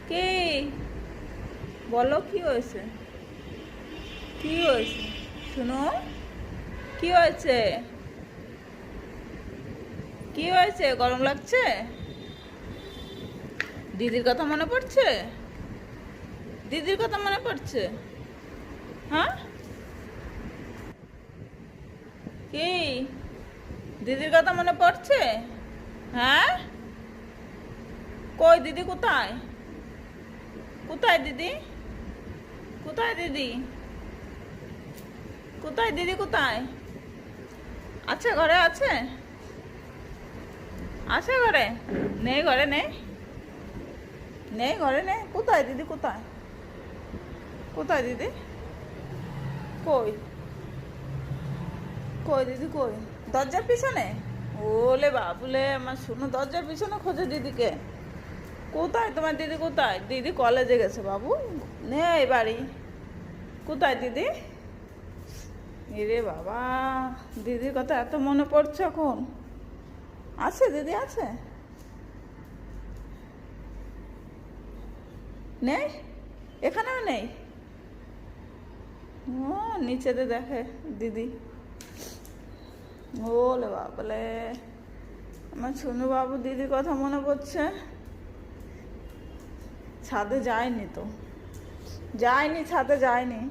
কে? বলো কি হয়েছে? কি হয়েছে? শুনো, কি হয়েছে? কি হয়েছে? গরম লাগছে? দিদির কথা মনে পড়ছে? দিদির কথা মনে পড়ছে? হ্যাঁ, কি? দিদির কথা মনে পড়ছে? হ্যাঁ, কই দিদি? কোথায়? কোথায় দিদি? কোথায় দিদি? কোথায় দিদি? কোথায় আছে? ঘরে আছে? আছে ঘরে? নেই ঘরে? নেই, নেই ঘরে নেই। কোথায় দিদি? কোথায়? কোথায় দিদি? কই? কই দিদি? কই? দরজার পিছনে? ওলে বাবুলে, আমার শুনো, দরজার পিছনে খোঁজো দিদিকে। কোথায় তোমার দিদি? কোথায় দিদি? কলেজে গেছে বাবু, নেই বাড়ি। কোথায় দিদি? এরে বাবা, দিদির কথা এত মনে পড়ছে এখন? আছে দিদি? আছে? নেই? এখানেও নেই? ও, নিচেতে দেখে দিদি। ওলে বাবলে, আমার সোনু বাবু দিদির কথা মনে পড়ছে। ছাদে যায়নি তো, যায়নি, ছাদে যায়নি।